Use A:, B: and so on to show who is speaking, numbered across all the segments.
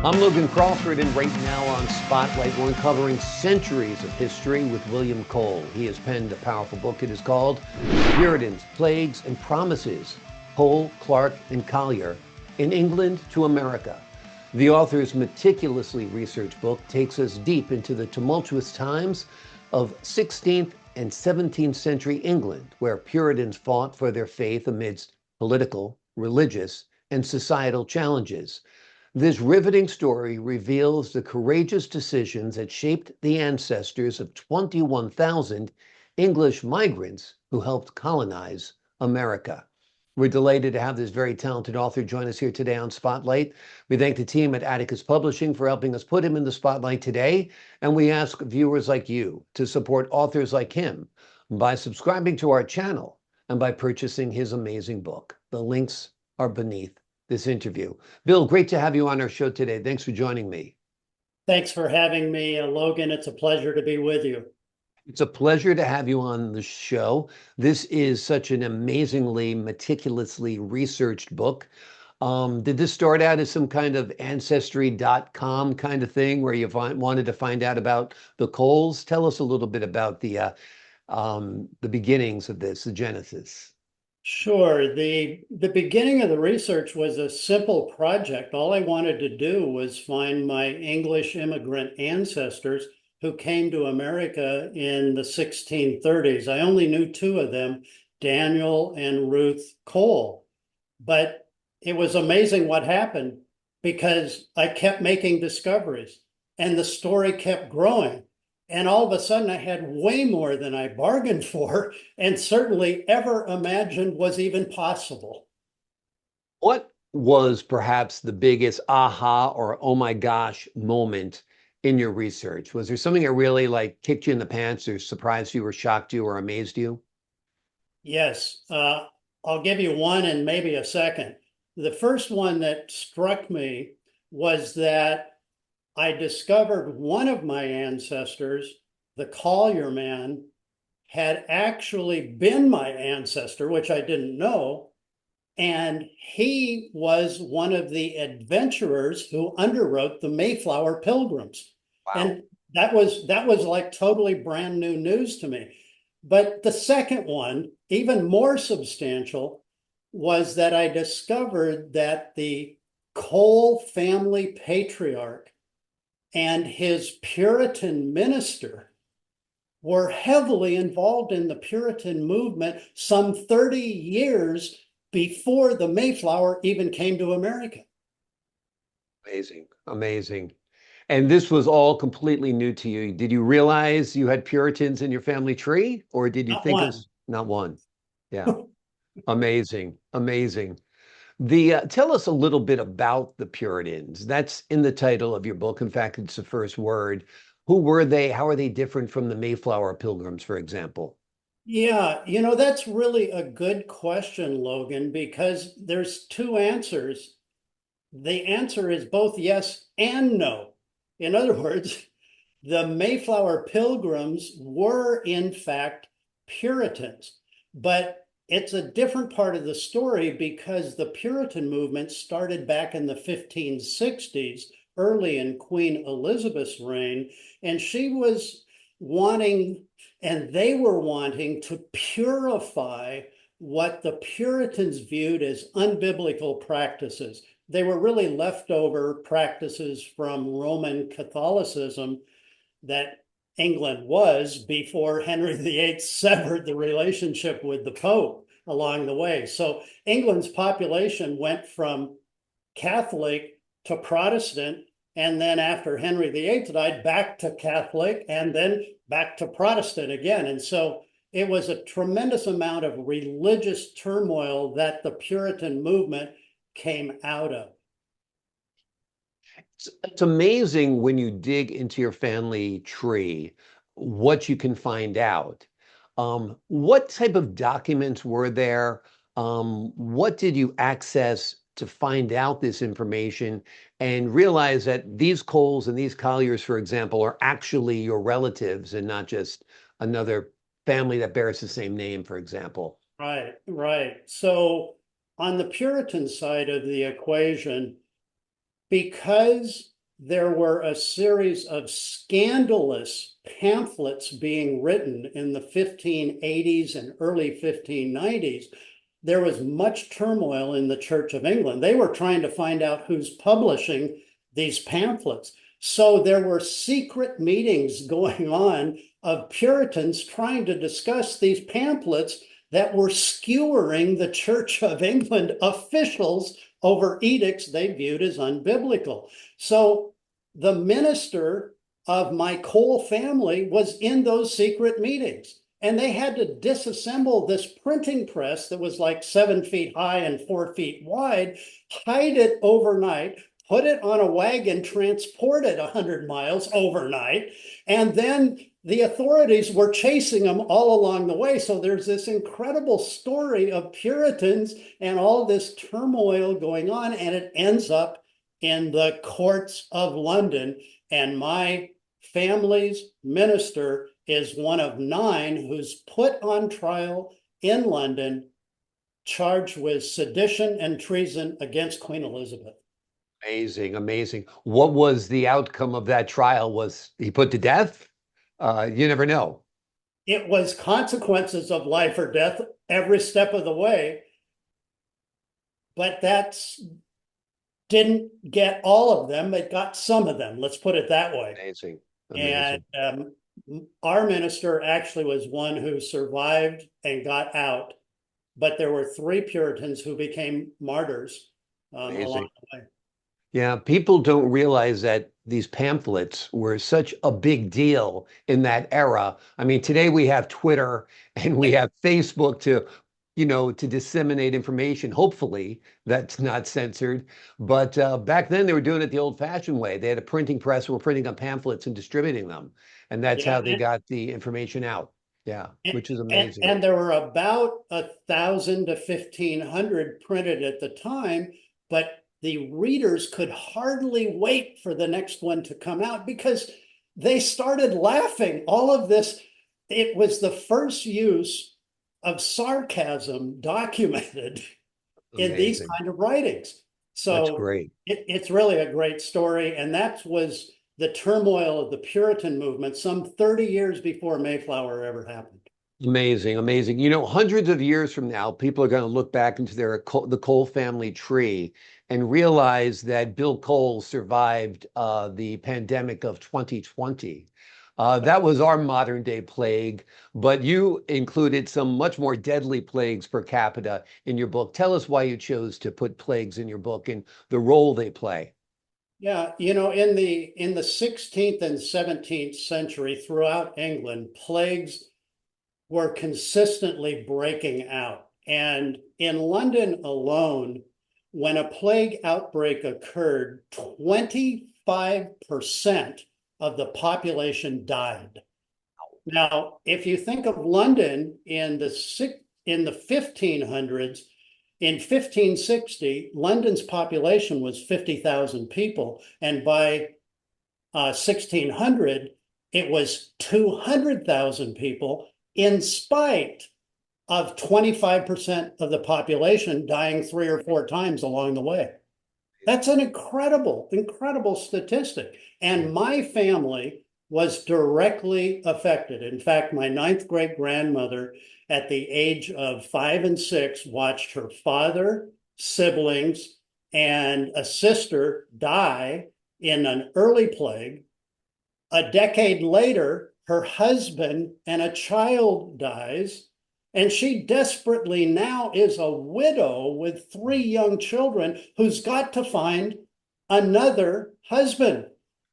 A: I'm Logan Crawford, and right now on Spotlight, we're uncovering centuries of history with William Cole. He has penned a powerful book. It is called Puritans, Plagues, and Promises, Cole, Clarke, and Collier, In England to America. The author's meticulously researched book takes us deep into the tumultuous times of 16th and 17th century England, where Puritans fought for their faith amidst political, religious, and societal challenges. This riveting story reveals the courageous decisions that shaped the ancestors of 21,000 English migrants who helped colonize America. We're delighted to have this very talented author join us here today on Spotlight. We thank the team at Atticus Publishing for helping us put him in the spotlight today. And we ask viewers like you to support authors like him by subscribing to our channel and by purchasing his amazing book. The links are beneath this interview. Bill, great to have you on our show today. Thanks for joining me.
B: Thanks for having me, Logan. It's a pleasure to be with you.
A: It's a pleasure to have you on the show. This is such an amazingly meticulously researched book. Did this start out as some kind of ancestry.com kind of thing where you wanted to find out about the Coles? Tell us a little bit about the beginnings of this, the genesis.
B: Sure. The beginning of the research was a simple project. All I wanted to do was find my English immigrant ancestors who came to America in the 1630s. I only knew two of them, Daniel and Ruth Cole. But it was amazing what happened because I kept making discoveries and the story kept growing. And all of a sudden, I had way more than I bargained for and certainly ever imagined was even possible.
A: What was perhaps the biggest aha or oh my gosh moment in your research? Was there something that really like kicked you in the pants or surprised you or shocked you or amazed you?
B: Yes, I'll give you one and maybe a second. The first one that struck me was that I discovered one of my ancestors, the Collier man, had actually been my ancestor, which I didn't know. And he was one of the adventurers who underwrote the Mayflower Pilgrims.
A: Wow.
B: And that was like totally brand new news to me. But the second one, even more substantial, was that I discovered that the Cole family patriarch and his Puritan minister were heavily involved in the Puritan movement some 30 years before the Mayflower even came to America.
A: Amazing, amazing. And this was all completely new to you. Did you realize you had Puritans in your family tree, or did you
B: Not
A: think it
B: one.
A: was not one? Yeah, amazing, amazing. Tell us a little bit about the Puritans. That's in the title of your book. In fact, it's the first word. Who were they? How are they different from the Mayflower Pilgrims, for example?
B: Yeah, that's really a good question, Logan, because there's two answers. The answer is both yes and no. In other words, the Mayflower Pilgrims were, in fact, Puritans, but it's a different part of the story because the Puritan movement started back in the 1560s, early in Queen Elizabeth's reign, and she was wanting, and they were wanting to purify what the Puritans viewed as unbiblical practices. They were really leftover practices from Roman Catholicism that England was before Henry VIII severed the relationship with the Pope along the way. So England's population went from Catholic to Protestant, and then after Henry VIII died, back to Catholic, and then back to Protestant again. And so it was a tremendous amount of religious turmoil that the Puritan movement came out of.
A: It's amazing when you dig into your family tree, what you can find out. What type of documents were there? What did you access to find out this information and realize that these Coles and these Colliers, for example, are actually your relatives and not just another family that bears the same name, for example?
B: Right, right. So on the Puritan side of the equation, because there were a series of scandalous pamphlets being written in the 1580s and early 1590s. There was much turmoil in the Church of England. They were trying to find out who's publishing these pamphlets. So there were secret meetings going on of Puritans trying to discuss these pamphlets that were skewering the Church of England officials over edicts they viewed as unbiblical. So the minister of my Cole family was in those secret meetings. And they had to disassemble this printing press that was like 7 feet high and 4 feet wide, hide it overnight, put it on a wagon, transport it 100 miles overnight, and then the authorities were chasing them all along the way. So there's this incredible story of Puritans and all this turmoil going on, and it ends up in the courts of London. And my family's minister is one of 9 who's put on trial in London, charged with sedition and treason against Queen Elizabeth.
A: Amazing, amazing. What was the outcome of that trial? Was he put to death? You never know.
B: It was consequences of life or death every step of the way, but that's didn't get all of them. It got some of them. Let's put it that way.
A: Amazing, amazing.
B: And our minister actually was one who survived and got out, but there were 3 Puritans who became martyrs along the way.
A: Yeah, people don't realize that these pamphlets were such a big deal in that era. I mean, today we have Twitter and we have Facebook to disseminate information. Hopefully, that's not censored. But back then, they were doing it the old-fashioned way. They had a printing press and were printing up pamphlets and distributing them, and that's how they got the information out. Yeah, which is amazing.
B: And there were about 1,000 to 1,500 printed at the time, but the readers could hardly wait for the next one to come out because they started laughing. All of this, it was the first use of sarcasm documented in these kind of writings. So
A: that's great.
B: It's really a great story. And that was the turmoil of the Puritan movement some 30 years before Mayflower ever happened.
A: Amazing, amazing. Hundreds of years from now, people are going to look back into the Cole family tree and realize that Bill Cole survived the pandemic of 2020. That was our modern day plague, but you included some much more deadly plagues per capita in your book. Tell us why you chose to put plagues in your book and the role they play.
B: Yeah, in the 16th and 17th century throughout England, plagues were consistently breaking out. And in London alone, when a plague outbreak occurred, 25% of the population died. Now, if you think of London in the 1500s, in 1560, London's population was 50,000 people. And by 1600, it was 200,000 people, in spite of 25% of the population dying 3 or 4 times along the way. That's an incredible, incredible statistic. And my family was directly affected. In fact, my 9th great grandmother, at the age of 5 and 6, watched her father, siblings, and a sister die in an early plague. A decade later, her husband and a child dies, and she desperately now is a widow with 3 young children who's got to find another husband.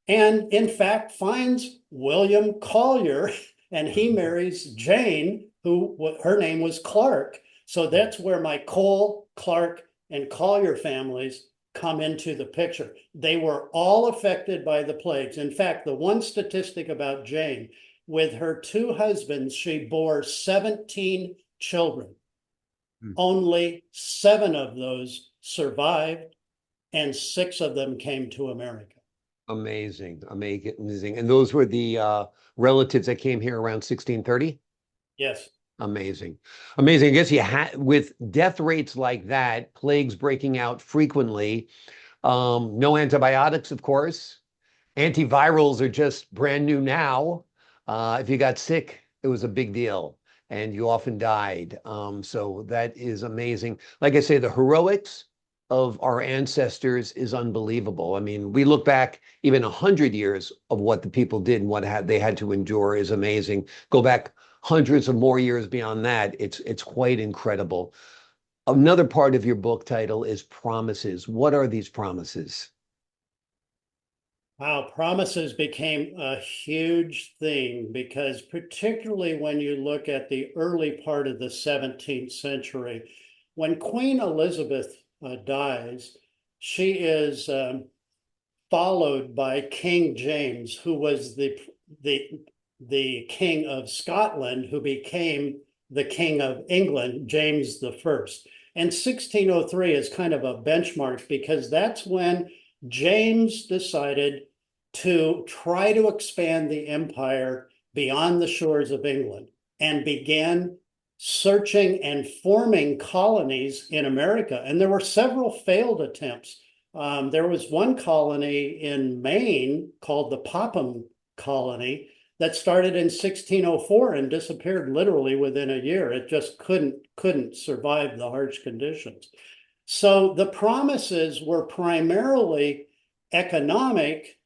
B: And in fact, finds William Collier, and he marries Jane, who her name was Clarke. So that's where my Cole, Clarke, and Collier families come into the picture. They were all affected by the plagues. In fact, the one statistic about Jane, with her 2 husbands, she bore 17 children. Only 7 of those survived, and 6 of them came to America.
A: Amazing, amazing. And those were the relatives that came here around 1630?
B: Yes.
A: Amazing. Amazing. I guess you had, with death rates like that, plagues breaking out frequently, no antibiotics, of course. Antivirals are just brand new now. If you got sick, it was a big deal, and you often died. So that is amazing. Like I say, the heroics of our ancestors is unbelievable. I mean, we look back even 100 years of what the people did and they had to endure is amazing. Go back hundreds of more years beyond that. It's quite incredible. Another part of your book title is promises. What are these promises?
B: Wow, promises became a huge thing because particularly when you look at the early part of the 17th century, when Queen Elizabeth dies, she is followed by King James, who was the King of Scotland, who became the King of England, James the First. And 1603 is kind of a benchmark because that's when James decided to try to expand the empire beyond the shores of England and began searching and forming colonies in America. And there were several failed attempts. There was one colony in Maine called the Popham Colony that started in 1604 and disappeared literally within a year. It just couldn't survive the harsh conditions. So the promises were primarily economic,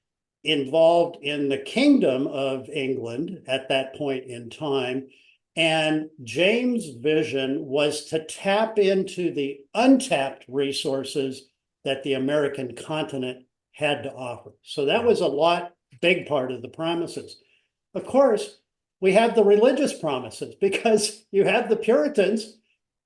B: involved in the kingdom of England at that point in time. And James' vision was to tap into the untapped resources that the American continent had to offer. So that was a big part of the promises. Of course, we have the religious promises because you have the Puritans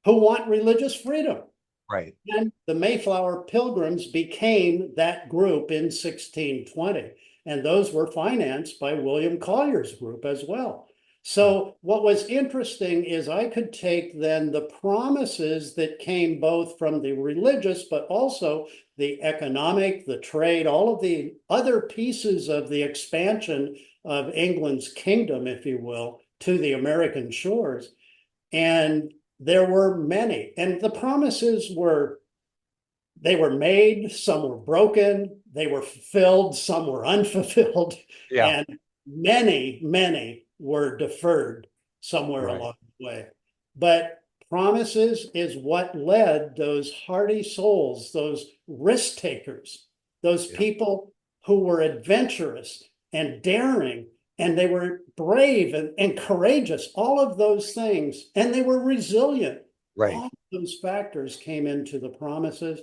B: who want religious freedom.
A: Right.
B: And the Mayflower Pilgrims became that group in 1620. And those were financed by William Collier's group as well. So what was interesting is I could take then the promises that came both from the religious, but also the economic, the trade, all of the other pieces of the expansion of England's kingdom, if you will, to the American shores. And there were many. And the promises they were made, some were broken, they were fulfilled, some were unfulfilled,
A: Yeah.
B: and many were deferred somewhere
A: Right.
B: along the way. But promises is what led those hardy souls, those risk takers, those
A: Yeah.
B: people who were adventurous and daring, and they were brave and courageous, all of those things, and they were resilient.
A: Right.
B: All of those factors came into the promises,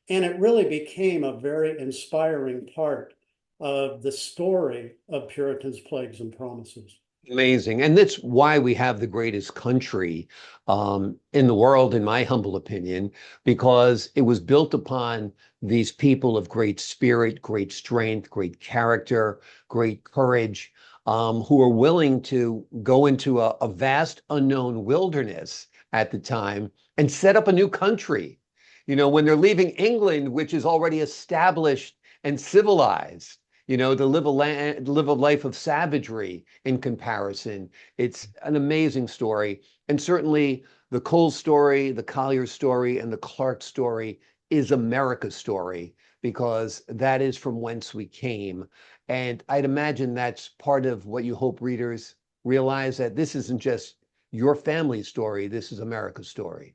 B: and it really became a very inspiring part of the story of Puritans, Plagues, and Promises.
A: Amazing. And that's why we have the greatest country in the world, in my humble opinion, because it was built upon these people of great spirit, great strength, great character, great courage, who were willing to go into a vast unknown wilderness at the time and set up a new country. You know, when they're leaving England, which is already established and civilized, you know, to live a life of savagery in comparison. It's an amazing story. And certainly the Cole story, the Collier story, and the Clarke story is America's story because that is from whence we came. And I'd imagine that's part of what you hope readers realize, that this isn't just your family's story, this is America's story.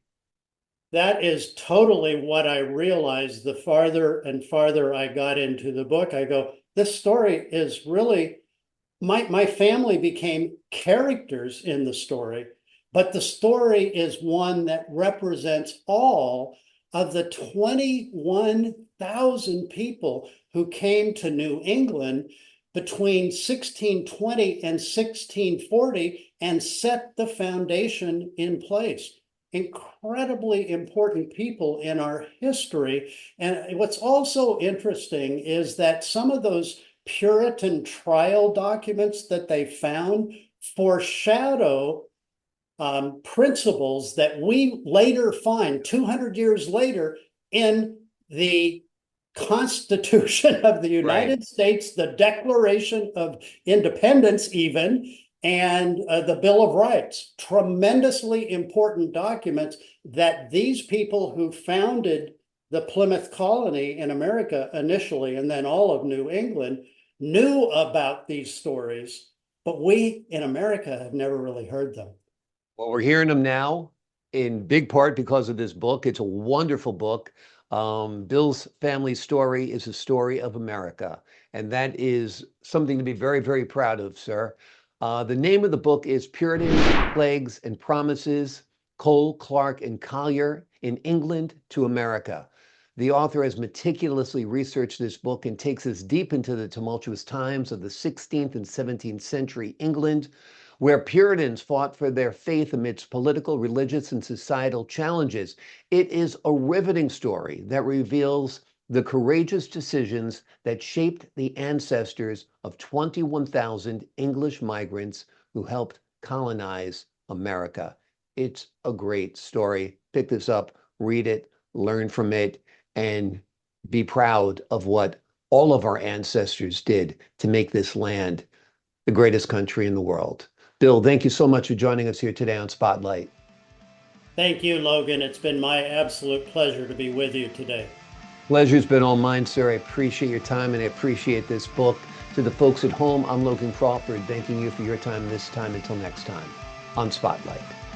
B: That is totally what I realized the farther and farther I got into the book. I go, this story is really, my family became characters in the story, but the story is one that represents all of the 21,000 people who came to New England between 1620 and 1640 and set the foundation in place. Incredibly important people in our history. And what's also interesting is that some of those Puritan trial documents that they found foreshadow principles that we later find 200 years later in the Constitution of the United States, the Declaration of Independence even, and the Bill of Rights. Tremendously important documents that these people who founded the Plymouth colony in America initially, and then all of New England, knew about these stories, but we in America have never really heard them.
A: Well, we're hearing them now in big part because of this book. It's a wonderful book. Bill's family story is a story of America, and that is something to be very, very proud of, sir. The name of the book is Puritans, Plagues, and Promises, Cole, Clarke, and Collier in England to America. The author has meticulously researched this book and takes us deep into the tumultuous times of the 16th and 17th century England, where Puritans fought for their faith amidst political, religious, and societal challenges. It is a riveting story that reveals the courageous decisions that shaped the ancestors of 21,000 English migrants who helped colonize America. It's a great story. Pick this up, read it, learn from it, and be proud of what all of our ancestors did to make this land the greatest country in the world. Bill, thank you so much for joining us here today on Spotlight.
B: Thank you, Logan. It's been my absolute pleasure to be with you today.
A: Pleasure's been all mine, sir. I appreciate your time and I appreciate this book. To the folks at home, I'm Logan Crawford, thanking you for your time this time. Until next time on Spotlight.